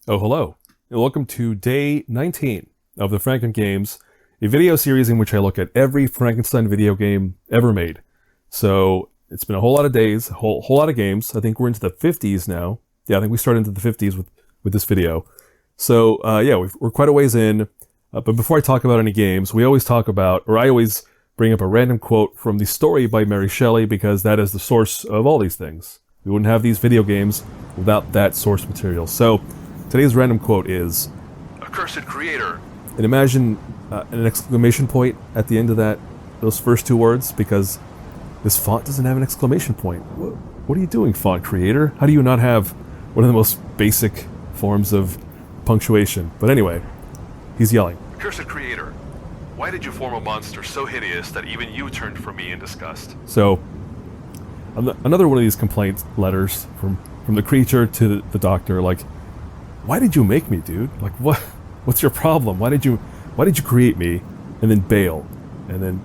Oh, hello, and welcome to day 19 of the FrankenGames, a video series in which I look at every Frankenstein video game ever made. So it's been a whole lot of days, a whole lot of games. I think we're into the 50s now. Yeah, I think we started into the 50s with this video. So yeah, we're quite a ways in. But before I talk about any games, we always talk about, or I always bring up a random quote from the story by Mary Shelley because that is the source of all these things. We wouldn't have these video games without that source material. So today's random quote is, "Accursed creator." and imagine an exclamation point at the end of those first two words, because this font doesn't have an exclamation point. What are you doing, font creator? How do you not have one of the most basic forms of punctuation? But anyway, he's yelling. "Accursed creator, why did you form a monster so hideous that even you turned from me in disgust?" So, another one of these complaint letters from the creature to the doctor, like, why did you make me, dude? Like, what's your problem? Why did you create me and then bail and then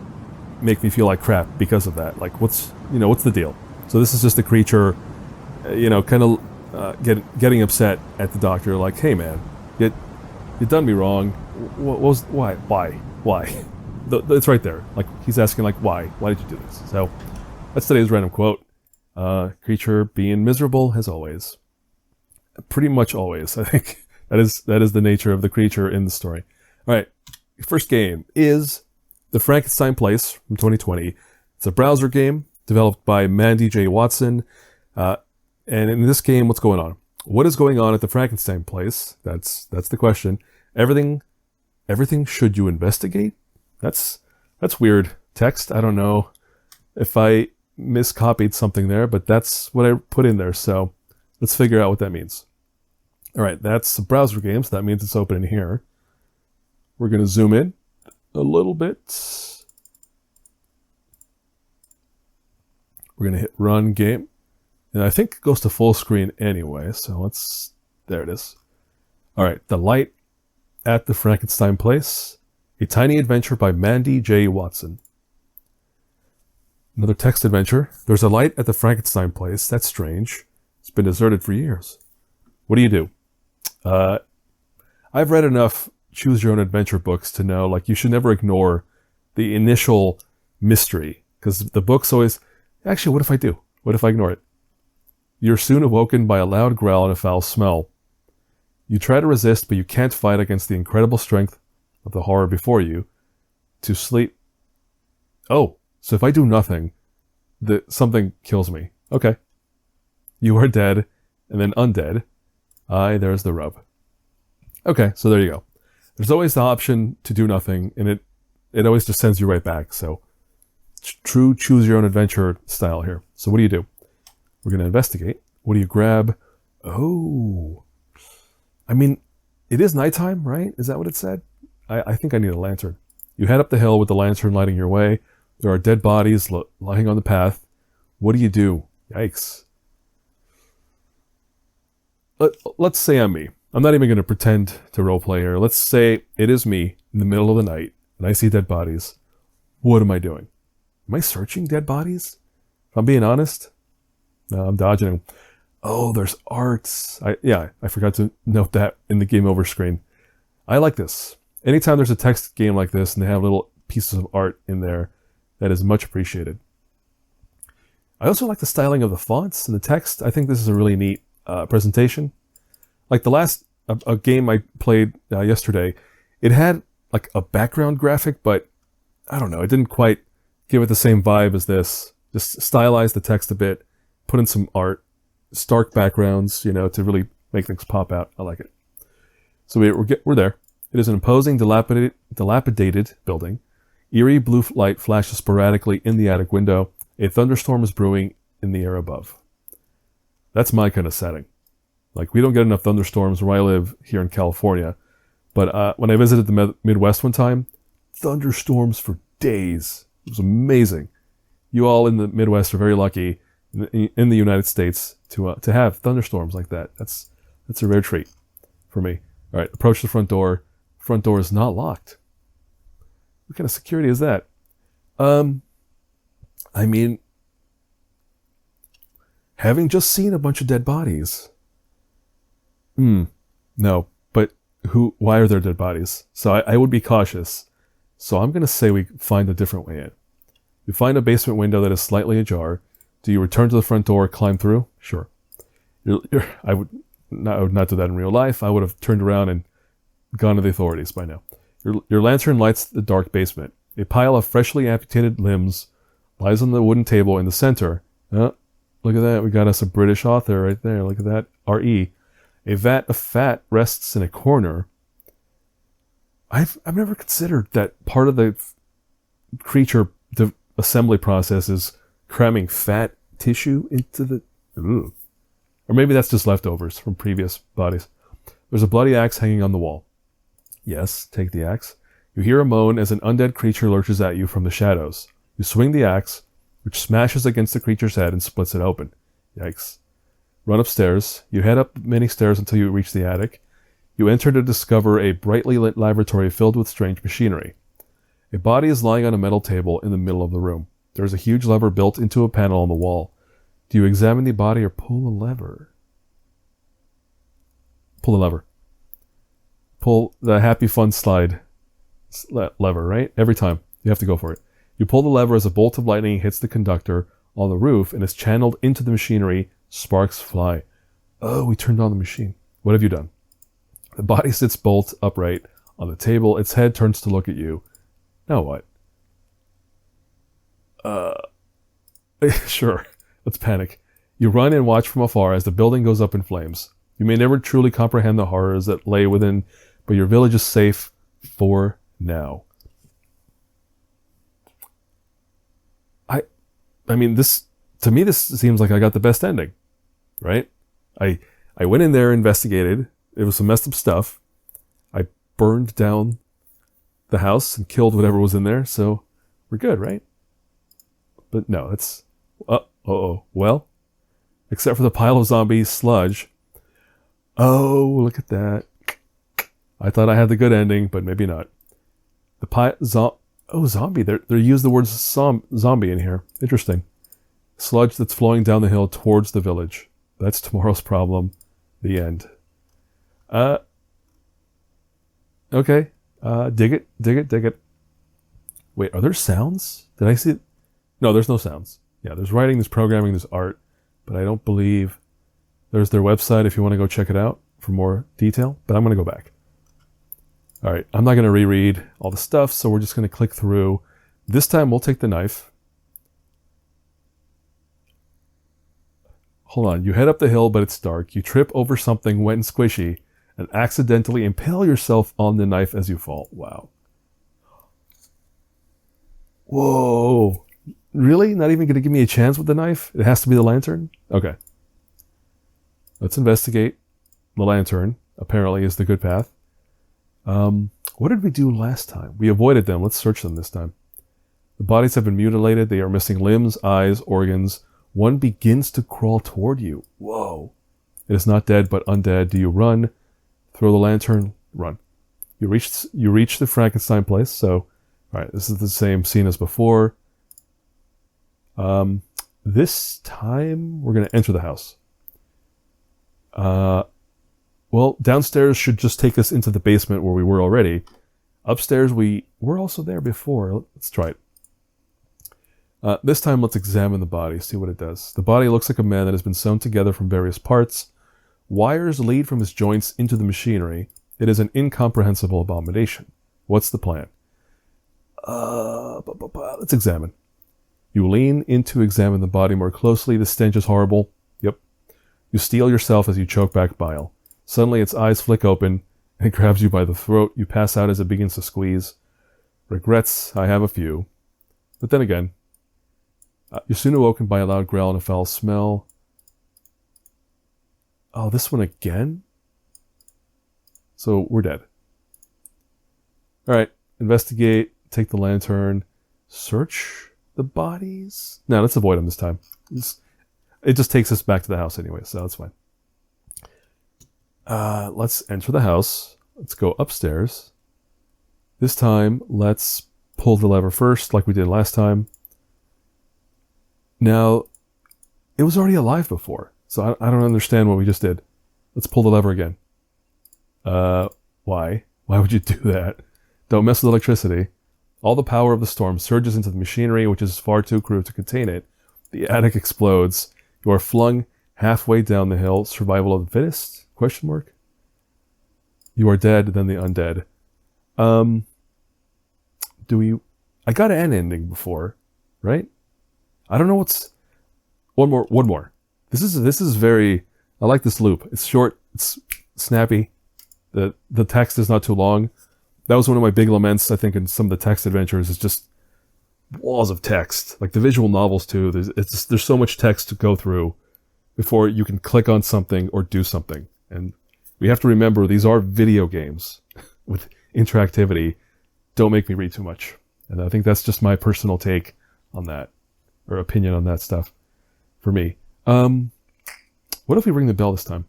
make me feel like crap because of that? Like, what's the deal? So this is just the creature, kind of getting upset at the doctor, like, hey man, you done me wrong. Why? It's right there. Like, he's asking, like, why did you do this? So that's today's random quote. Creature being miserable as always. Pretty much always, I think. That is the nature of the creature in the story. All right, first game is the Frankenstein Place from 2020. It's a browser game developed by Mandy J. Watson. And in this game, what's going on? What is going on at the Frankenstein Place? That's the question. Everything should you investigate? That's weird text. I don't know if I miscopied something there, but that's what I put in there. So let's figure out what that means. All right, that's a browser game, so that means it's open in here. We're going to zoom in a little bit. We're going to hit run game. And I think it goes to full screen anyway, so there it is. All right, The Light at the Frankenstein Place, a tiny adventure by Mandy J. Watson. Another text adventure. There's a light at the Frankenstein Place. That's strange. It's been deserted for years. What do you do? I've read enough choose your own adventure books to know, like, you should never ignore the initial mystery, because the books always, actually, what if I do? What if I ignore it? You're soon awoken by a loud growl and a foul smell. You try to resist, but you can't fight against the incredible strength of the horror before you. To sleep. Oh, so if I do nothing, something kills me. Okay. You are dead, and then undead. There's the rub. Okay, so there you go. There's always the option to do nothing, and it always just sends you right back. So, true choose your own adventure style here. So what do you do? We're going to investigate. What do you grab? Oh. I mean, it is nighttime, right? Is that what it said? I think I need a lantern. You head up the hill with the lantern lighting your way. There are dead bodies lying on the path. What do you do? Yikes. Let's say I'm me. I'm not even going to pretend to roleplay here. Let's say it is me in the middle of the night and I see dead bodies. What am I doing? Am I searching dead bodies? If I'm being honest? No, I'm dodging them. Oh, there's arts. I forgot to note that in the game over screen. I like this. Anytime there's a text game like this and they have little pieces of art in there, that is much appreciated. I also like the styling of the fonts and the text. I think this is a really neat presentation. Like the last a game I played yesterday, it had like a background graphic, but I don't know, it didn't quite give it the same vibe as this. Just stylize the text a bit, put in some art, stark backgrounds, to really make things pop out. I like it. So we're there. It is an imposing, dilapidated building. Eerie blue light flashes sporadically in the attic window. A thunderstorm is brewing in the air above. That's my kind of setting. Like, we don't get enough thunderstorms where I live here in California. But when I visited the Midwest one time, thunderstorms for days. It was amazing. You all in the Midwest are very lucky in the United States to have thunderstorms like that. That's a rare treat for me. All right, approach the front door. Front door is not locked. What kind of security is that? I mean, having just seen a bunch of dead bodies, No, but why are there dead bodies? So I would be cautious. So I'm going to say we find a different way in. You find a basement window that is slightly ajar. Do you return to the front door, climb through? Sure. I would not do that in real life. I would have turned around and gone to the authorities by now. Your lantern lights the dark basement. A pile of freshly amputated limbs lies on the wooden table in the center. Look at that. We got us a British author right there. Look at that. R.E. A vat of fat rests in a corner. I've never considered that part of the creature assembly process is cramming fat tissue into the... Ooh. Or maybe that's just leftovers from previous bodies. There's a bloody axe hanging on the wall. Yes, take the axe. You hear a moan as an undead creature lurches at you from the shadows. You swing the axe, which smashes against the creature's head and splits it open. Yikes. Run upstairs. You head up many stairs until you reach the attic. You enter to discover a brightly lit laboratory filled with strange machinery. A body is lying on a metal table in the middle of the room. There is a huge lever built into a panel on the wall. Do you examine the body or pull the lever? Pull the lever. Pull the happy fun slide lever, right? Every time. You have to go for it. You pull the lever as a bolt of lightning hits the conductor on the roof and is channeled into the machinery. Sparks fly. Oh, we turned on the machine. What have you done? The body sits bolt upright on the table. Its head turns to look at you. Now what? Sure. Let's panic. You run and watch from afar as the building goes up in flames. You may never truly comprehend the horrors that lay within, but your village is safe for now. I mean, to me, this seems like I got the best ending, right? I went in there, investigated. It was some messed up stuff. I burned down the house and killed whatever was in there, so we're good, right? But no, it's... Well, except for the pile of zombie sludge. Oh, look at that. I thought I had the good ending, but maybe not. Zombie. They use the word zombie in here. Interesting. Sludge that's flowing down the hill towards the village. That's tomorrow's problem. The end. Okay. Dig it. Wait, are there sounds? Did I see... No, there's no sounds. Yeah, there's writing, there's programming, there's art, but I don't believe... There's their website if you want to go check it out for more detail, but I'm going to go back. All right, I'm not going to reread all the stuff, so we're just going to click through. This time we'll take the knife. Hold on, you head up the hill, but it's dark. You trip over something wet and squishy and accidentally impale yourself on the knife as you fall. Wow. Whoa. Really? Not even going to give me a chance with the knife? It has to be the lantern? Okay. Let's investigate. The lantern, apparently, is the good path. What did we do last time? We avoided them. Let's search them this time. The bodies have been mutilated. They are missing limbs, eyes, organs. One begins to crawl toward you. Whoa. It is not dead, but undead. Do you run? Throw the lantern. Run. You reach the Frankenstein Place. So, all right, this is the same scene as before. This time we're going to enter the house. Well, downstairs should just take us into the basement where we were already. Upstairs, we were also there before. Let's try it. This time, let's examine the body, see what it does. The body looks like a man that has been sewn together from various parts. Wires lead from his joints into the machinery. It is an incomprehensible abomination. What's the plan? Let's examine. You lean in to examine the body more closely. The stench is horrible. Yep. You steel yourself as you choke back bile. Suddenly, its eyes flick open, and it grabs you by the throat. You pass out as it begins to squeeze. Regrets, I have a few. But then again, you're soon awoken by a loud growl and a foul smell. Oh, this one again? So, we're dead. Alright, investigate, take the lantern, search the bodies? No, let's avoid them this time. It just takes us back to the house anyway, so that's fine. Let's enter the house. Let's go upstairs. This time, let's pull the lever first, like we did last time. Now, it was already alive before, so I don't understand what we just did. Let's pull the lever again. Why? Why would you do that? Don't mess with electricity. All the power of the storm surges into the machinery, which is far too crude to contain it. The attic explodes. You are flung halfway down the hill. Survival of the fittest? Question mark. You are dead, then the undead. I got an ending before, right? I don't know what's... One more. This is very... I like this loop. It's short, it's snappy. The text is not too long. That was one of my big laments, I think, in some of the text adventures, is just walls of text. Like the visual novels too, there's so much text to go through before you can click on something or do something. And we have to remember these are video games with interactivity. Don't make me read too much. And I think that's just my personal take on that, or opinion on that stuff for me. What if we ring the bell this time?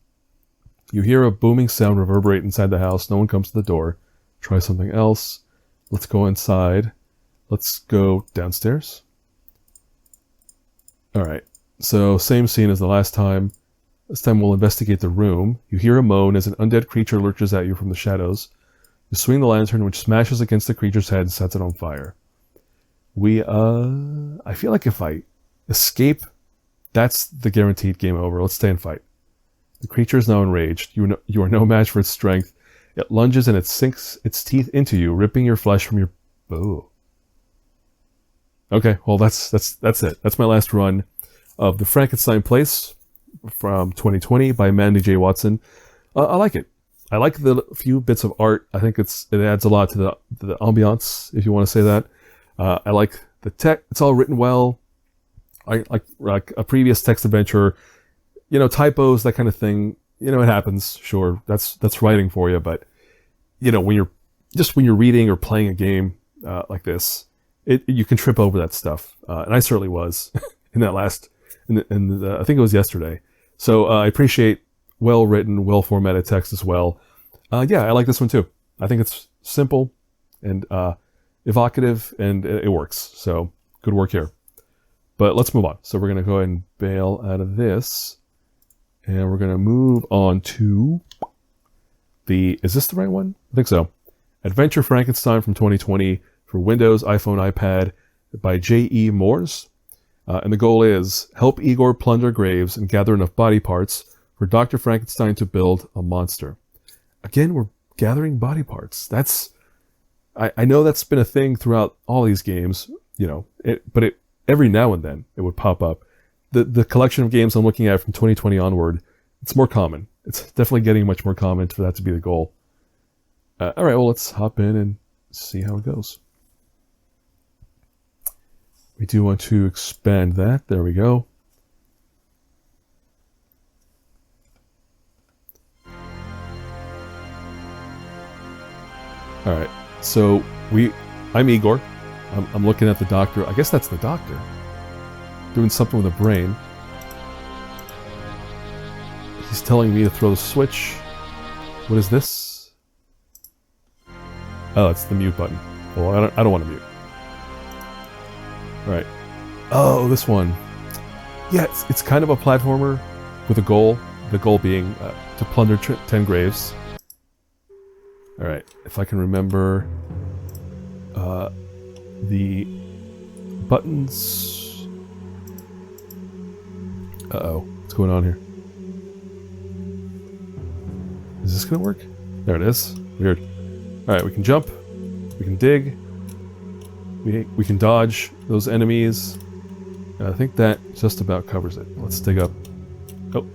You hear a booming sound reverberate inside the house. No one comes to the door. Try something else. Let's go inside. Let's go downstairs. Alright, so same scene as the last time. This time we'll investigate the room. You hear a moan as an undead creature lurches at you from the shadows. You swing the lantern, which smashes against the creature's head and sets it on fire. I feel like if I escape, that's the guaranteed game over. Let's stay and fight. The creature is now enraged. You are no match for its strength. It lunges and it sinks its teeth into you, ripping your flesh from your... Ooh. Okay, well that's it. That's my last run of the Frankenstein Place from 2020 by Mandy J. Watson. I like it. I like the few bits of art. I think it adds a lot to the ambiance, if you want to say that. I like the tech. It's all written well. I like a previous text adventure. Typos, that kind of thing. It happens. Sure, that's writing for you. But when you're reading or playing a game like this, you can trip over that stuff. And I certainly was in that last. I think it was yesterday. So I appreciate well written, well formatted text as well. Yeah, I like this one too. I think it's simple and evocative, and it works. So good work here. But let's move on. So we're going to go ahead and bail out of this. And we're going to move on to is this the right one? I think so. Adventure Frankenstein from 2020 for Windows, iPhone, iPad by J.E. Moores. And the goal is help Igor plunder graves and gather enough body parts for Dr. Frankenstein to build a monster. Again, we're gathering body parts. I know that's been a thing throughout all these games, but every now and then it would pop up. The collection of games I'm looking at from 2020 onward, it's more common. It's definitely getting much more common for that to be the goal. All right, well, let's hop in and see how it goes. We do want to expand that. There we go. All right, so I'm Igor. I'm looking at the doctor. I guess that's the doctor. Doing something with the brain. He's telling me to throw the switch. What is this? Oh, it's the mute button. Well, I don't want to mute. All right. Oh, this one. Yeah, it's kind of a platformer with a goal. The goal being to plunder 10 graves. All right. If I can remember the buttons. Uh-oh. What's going on here? Is this going to work? There it is. Weird. Alright, we can jump. We can dig. We can dodge those enemies. And I think that just about covers it. Let's dig up. Oh.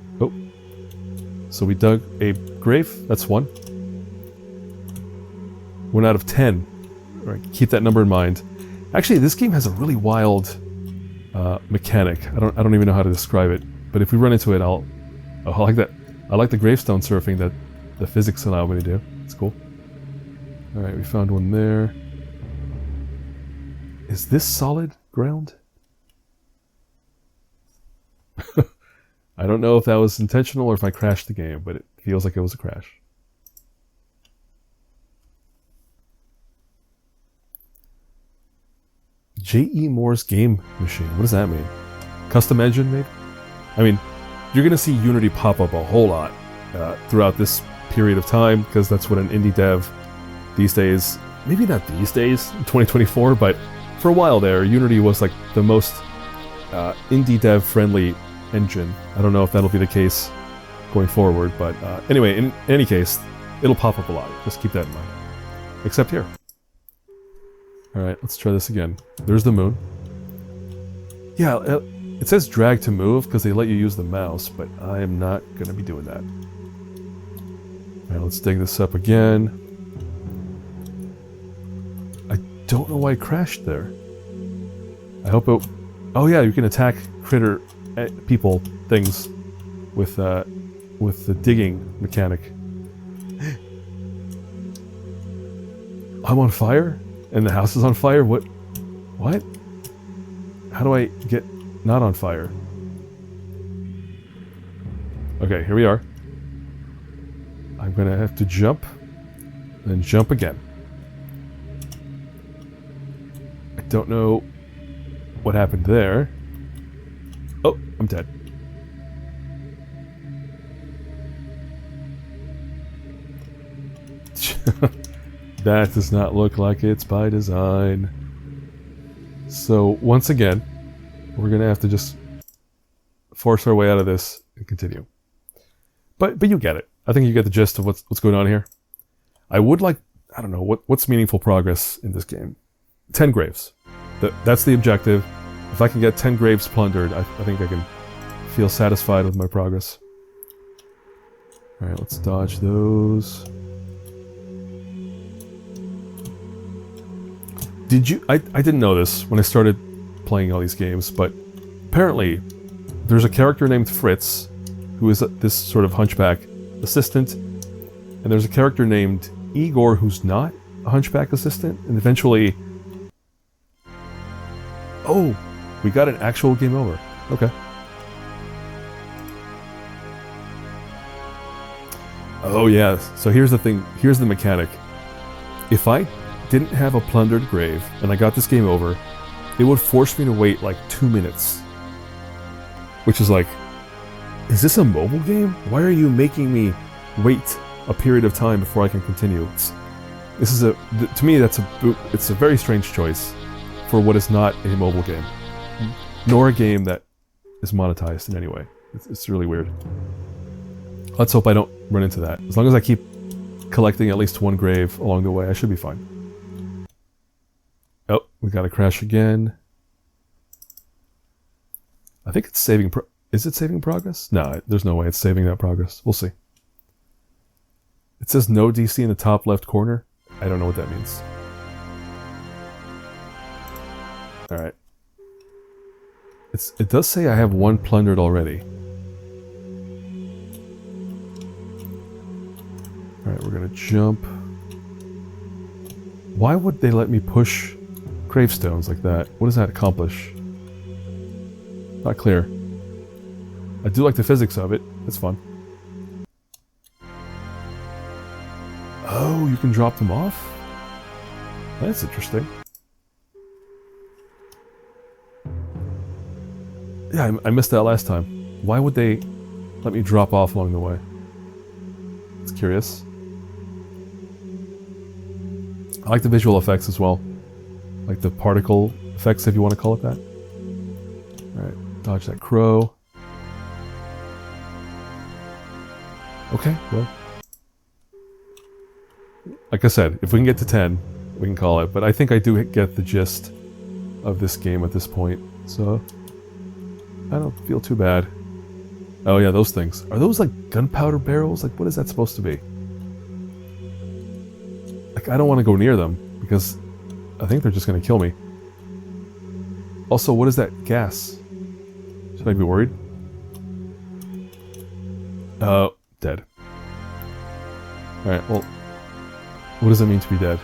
So we dug a grave. That's 1. 1 out of 10. Alright, keep that number in mind. Actually, this game has a really wild mechanic. I don't even know how to describe it. But if we run into it, I like that. I like the gravestone surfing that the physics allow me to do. It's cool. All right, we found one there. Is this solid ground? I don't know if that was intentional or if I crashed the game, but it feels like it was a crash. J.E. Moore's game machine. What does that mean? Custom engine, maybe? I mean, you're going to see Unity pop up a whole lot throughout this period of time, because that's what an indie dev these days, maybe not these days, in 2024, but for a while there, Unity was like the most indie dev friendly engine. I don't know if that'll be the case going forward, but anyway, in any case, it'll pop up a lot. Just keep that in mind. Except here. Alright, let's try this again. There's the moon. Yeah, it says drag to move because they let you use the mouse, but I am not going to be doing that. Alright, let's dig this up again. I don't know why it crashed there. I hope it... Oh yeah, you can attack critter... people, things, with the digging mechanic. I'm on fire? And the house is on fire? What? What? How do I get not on fire? Okay, here we are. I'm gonna have to jump, and then jump again. I don't know what happened there. Oh, I'm dead. That does not look like it's by design. So, once again, we're going to have to just force our way out of this and continue. But you get it. I think you get the gist of what's going on here. I would like... I don't know, what's meaningful progress in this game? 10 graves. That's the objective. If I can get 10 graves plundered, I think I can feel satisfied with my progress. Alright, let's dodge those. Did you... I didn't know this when I started playing all these games, but apparently there's a character named Fritz, who is this sort of hunchback assistant, and there's a character named Igor who's not a hunchback assistant, and eventually... Oh! We got an actual game over. Okay. Oh yeah, so here's the thing, here's the mechanic. If I didn't have a plundered grave, and I got this game over, it would force me to wait like 2 minutes. Which is like, is this a mobile game? Why are you making me wait a period of time before I can continue? To me, it's a very strange choice for what is not a mobile game. Nor a game that is monetized in any way. It's really weird. Let's hope I don't run into that. As long as I keep collecting at least one grave along the way, I should be fine. Oh, we gotta crash again. I think it's saving... Is it saving progress? No, there's no way it's saving that progress. We'll see. It says no DC in the top left corner. I don't know what that means. Alright. It does say I have one plundered already. Alright, we're gonna jump. Why would they let me push gravestones like that? What does that accomplish? Not clear. I do like the physics of it. It's fun. Oh, you can drop them off? That's interesting. Yeah, I missed that last time. Why would they let me drop off along the way? It's curious. I like the visual effects as well. Like the particle effects, if you want to call it that. Alright, dodge that crow. Okay, well. Like I said, if we can get to 10, we can call it. But I think I do get the gist of this game at this point. So, I don't feel too bad. Oh yeah, those things. Are those like gunpowder barrels? Like, what is that supposed to be? Like, I don't want to go near them, because I think they're just going to kill me. Also, what is that gas? Should I be worried? Oh, dead. Alright, well, what does it mean to be dead?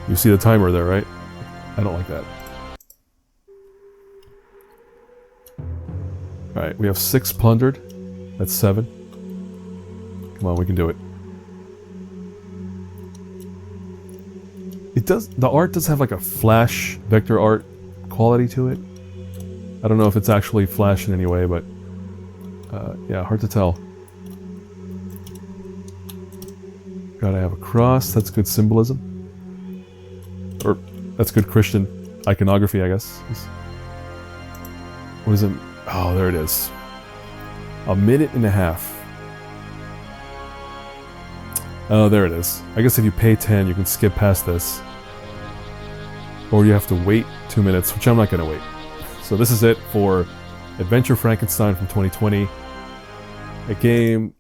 You see the timer there, right? I don't like that. Alright, we have 6 plundered. That's 7. Come on, we can do it. It does... The art does have like a flash vector art quality to it. I don't know if it's actually flash in any way, but Yeah, hard to tell. Gotta have a cross. That's good symbolism. Or, that's good Christian iconography, I guess. What is it? Oh, there it is. 1.5 minutes. Oh, there it is. I guess if you pay 10, you can skip past this. Or you have to wait 2 minutes, which I'm not going to wait. So this is it for Adventure Frankenstein from 2020. A game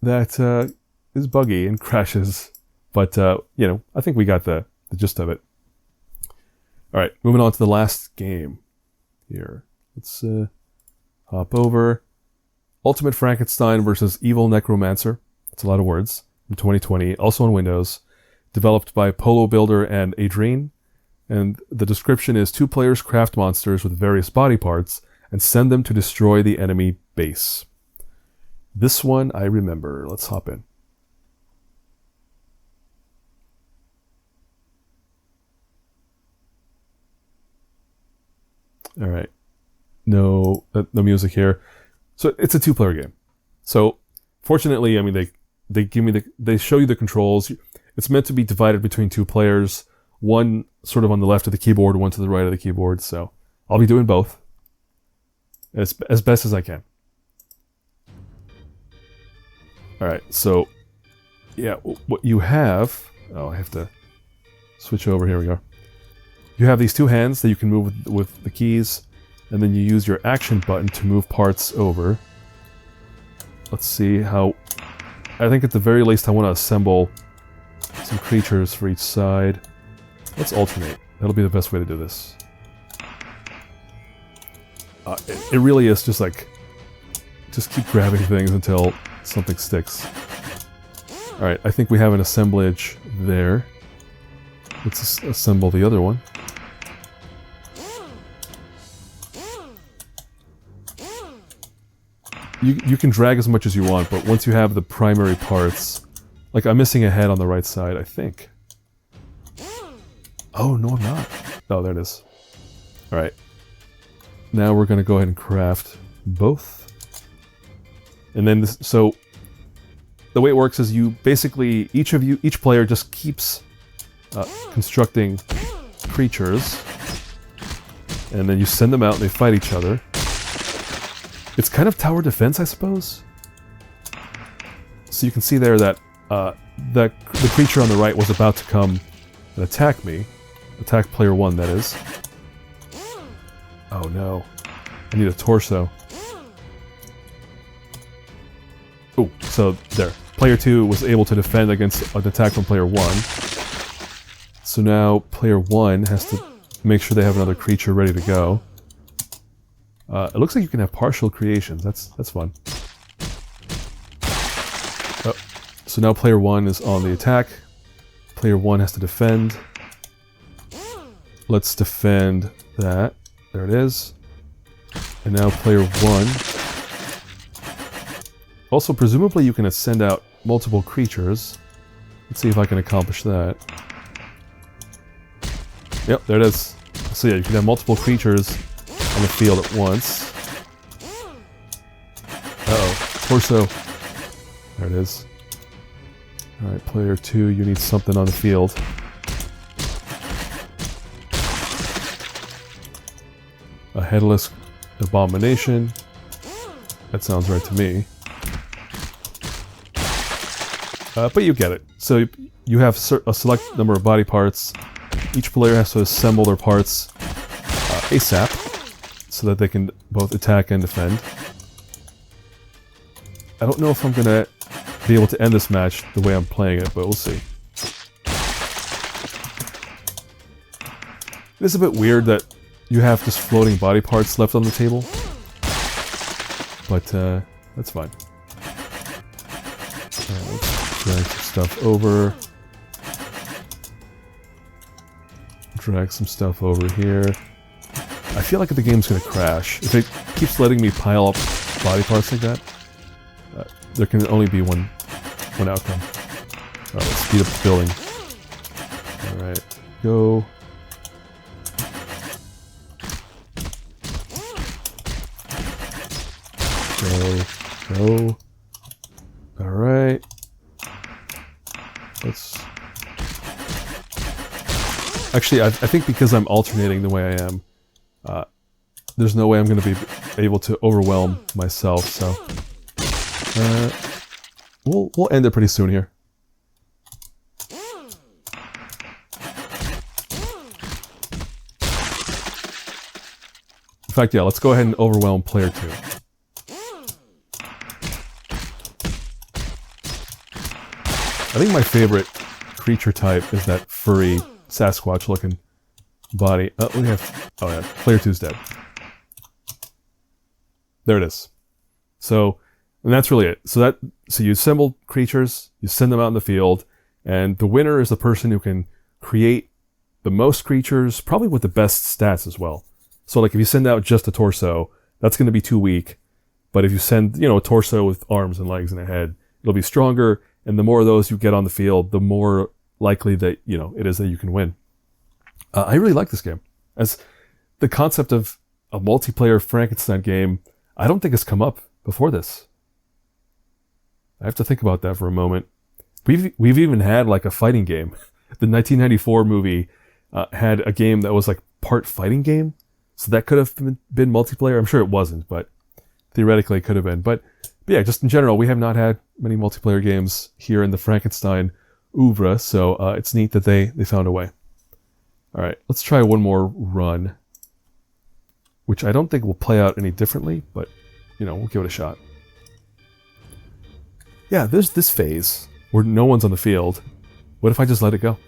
that is buggy and crashes. But, you know, I think we got the gist of it. Alright, moving on to the last game here. Let's hop over. Ultimate Frankenstein versus Evil Necromancer. That's a lot of words. From 2020, also on Windows. Developed by Polo Builder and Adrien. And the description is 2 players craft monsters with various body parts and send them to destroy the enemy base. This one I remember. Let's hop in. Alright. No music here. So it's a 2-player game. So fortunately, I mean, they show you the controls. It's meant to be divided between 2 players. One sort of on the left of the keyboard, one to the right of the keyboard. So I'll be doing both as best as I can. Alright, so yeah, what you have... Oh, I have to switch over. Here we go. You have these 2 hands that you can move with the keys, and then you use your action button to move parts over. Let's see how... I think at the very least I want to assemble some creatures for each side. Let's alternate. That'll be the best way to do this. It really is just like... Just keep grabbing things until something sticks. Alright, I think we have an assemblage there. Let's assemble the other one. You can drag as much as you want, but once you have the primary parts... Like, I'm missing a head on the right side, I think. Oh, no I'm not. Oh, there it is. Alright. Now we're going to go ahead and craft both. And then this... So, the way it works is you basically... Each player just keeps constructing creatures. And then you send them out and they fight each other. It's kind of tower defense, I suppose. So you can see there that the creature on the right was about to come and attack me. Attack player 1, that is. Oh no. I need a torso. Oh, so there. Player 2 was able to defend against an attack from player 1. So now player 1 has to make sure they have another creature ready to go. It looks like you can have partial creations. That's fun. Oh, so now player 1 is on the attack. Player 1 has to defend. Let's defend that. There it is. And now player 1. Also, presumably you can send out multiple creatures. Let's see if I can accomplish that. Yep, there it is. So yeah, you can have multiple creatures on the field at once. Uh-oh. Torso. There it is. Alright, player 2, you need something on the field. A headless abomination. That sounds right to me. But you get it. So you have a select number of body parts. Each player has to assemble their parts ASAP, so that they can both attack and defend. I don't know if I'm going to be able to end this match the way I'm playing it, but we'll see. It is a bit weird that you have just floating body parts left on the table, but that's fine. Let's drag some stuff over. Drag some stuff over here. I feel like the game's going to crash. If it keeps letting me pile up body parts like that, there can only be one outcome. Alright, let's speed up the building. Alright, go. Go. Go. Alright. Let's... Actually, I think because I'm alternating the way I am, there's no way I'm going to be able to overwhelm myself, so... we'll end it pretty soon here. In fact, yeah, let's go ahead and overwhelm player 2. I think my favorite creature type is that furry Sasquatch-looking body. Oh, we have... Oh yeah, player 2's dead. There it is. So, and that's really it. So you assemble creatures, you send them out in the field, and the winner is the person who can create the most creatures, probably with the best stats as well. So like if you send out just a torso, that's going to be too weak. But if you send, a torso with arms and legs and a head, it'll be stronger. And the more of those you get on the field, the more likely that, it is that you can win. I really like this game. As the concept of a multiplayer Frankenstein game, I don't think it's come up before this. I have to think about that for a moment. We've even had like a fighting game. The 1994 movie had a game that was like part fighting game. So that could have been multiplayer. I'm sure it wasn't, but theoretically it could have been. But yeah, just in general, we have not had many multiplayer games here in the Frankenstein oeuvre, so it's neat that they found a way. Alright, let's try one more run, which I don't think will play out any differently, but, we'll give it a shot. Yeah, there's this phase where no one's on the field. What if I just let it go?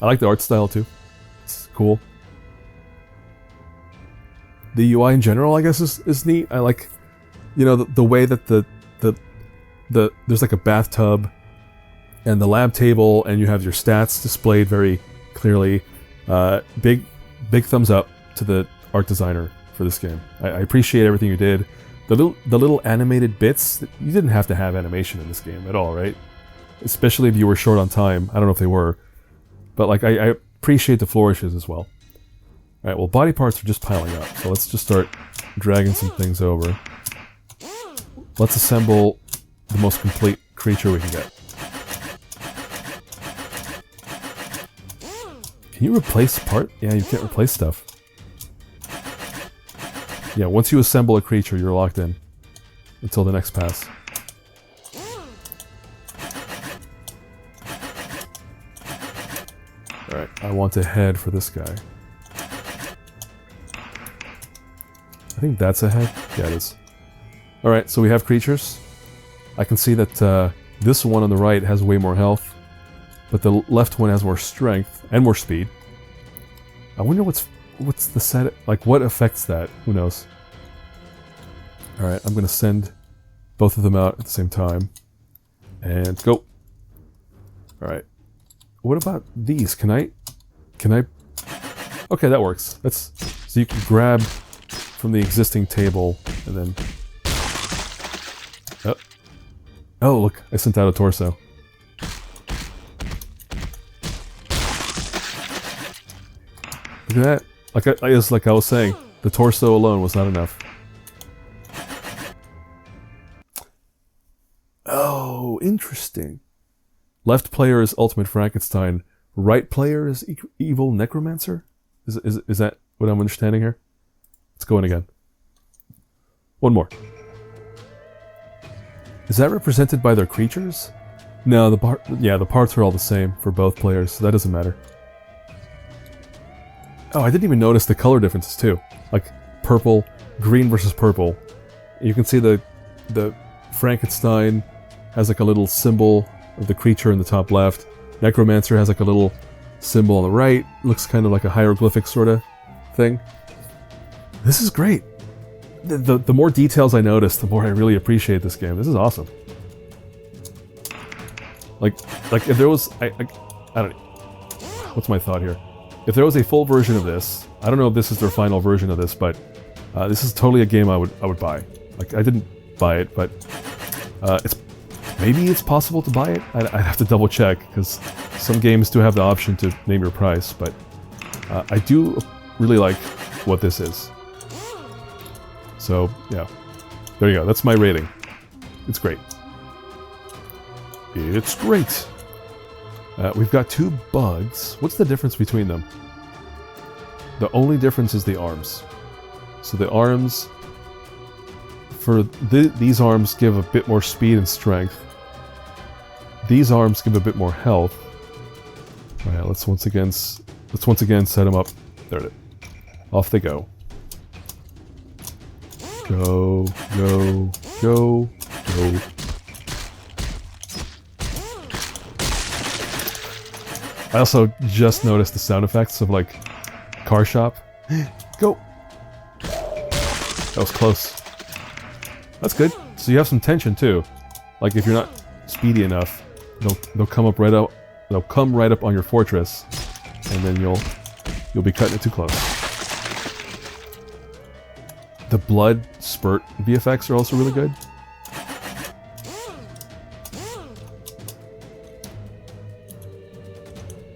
I like the art style too. It's cool. The UI in general, I guess, is neat. I like, the way that the there's like a bathtub and the lab table, and you have your stats displayed very clearly. Big thumbs up to the art designer for this game. I appreciate everything you did. The little animated bits, you didn't have to have animation in this game at all, right? Especially if you were short on time. I don't know if they were. But like, I appreciate the flourishes as well. Alright, well, body parts are just piling up, so let's just start dragging some things over. Let's assemble the most complete creature we can get. Can you replace part? Yeah, you can't replace stuff. Yeah, once you assemble a creature, you're locked in. Until the next pass. Alright, I want a head for this guy. I think that's a head. Yeah, it is. Alright, so we have creatures. I can see that this one on the right has way more health, but the left one has more strength and more speed. I wonder what's the set... Like, what affects that? Who knows? Alright, I'm gonna send both of them out at the same time. And go! Alright. What about these? Can I... Okay, that works. So you can grab from the existing table, and then... Oh, look, I sent out a torso. Look at that. Like I was saying, the torso alone was not enough. Oh, interesting. Left player is Ultimate Frankenstein. Right player is Evil Necromancer? Is that what I'm understanding here? Let's go in again. One more. Is that represented by their creatures? No, the parts are all the same for both players, so that doesn't matter. Oh, I didn't even notice the color differences too. Like purple, green versus purple. You can see the Frankenstein has like a little symbol of the creature in the top left. Necromancer has like a little symbol on the right. Looks kind of like a hieroglyphic sort of thing. This is great. The more details I notice, the more I really appreciate this game. This is awesome. Like if there was, I don't know. What's my thought here? If there was a full version of this, I don't know if this is their final version of this, but this is totally a game I would buy. Like I didn't buy it, but maybe it's possible to buy it. I'd have to double check because some games do have the option to name your price, but I do really like what this is. So, yeah. There you go. That's my rating. It's great. It's great. We've got 2 bugs. What's the difference between them? The only difference is the arms. So the arms... For these arms give a bit more speed and strength. These arms give a bit more health. Alright, let's once again set them up. There it is. Off they go. Go, go, go, go. I also just noticed the sound effects of, like, car shop. Go! That was close. That's good. So you have some tension, too. Like, if you're not speedy enough, they'll come up right up. They'll come right up on your fortress, and then you'll be cutting it too close. The blood spurt VFX are also really good.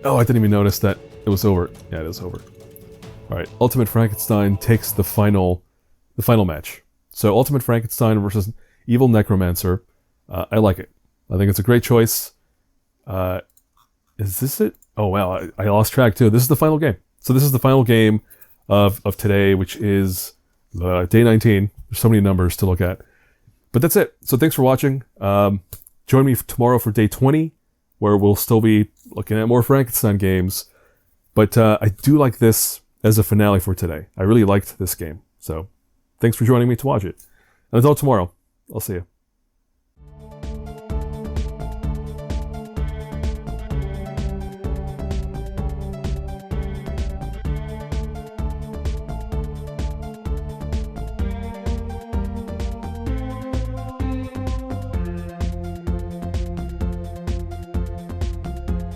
Oh, I didn't even notice that it was over. Yeah, it is over. Alright, Ultimate Frankenstein takes the final match. So, Ultimate Frankenstein versus Evil Necromancer. I like it. I think it's a great choice. Is this it? Oh, wow, I lost track too. This is the final game. So, this is the final game of today, which is day 19. There's so many numbers to look at. But that's it. So, thanks for watching. Join me tomorrow for day 20, where we'll still be looking at more Frankenstein games. But I do like this as a finale for today. I really liked this game. So, thanks for joining me to watch it. And until tomorrow, I'll see you.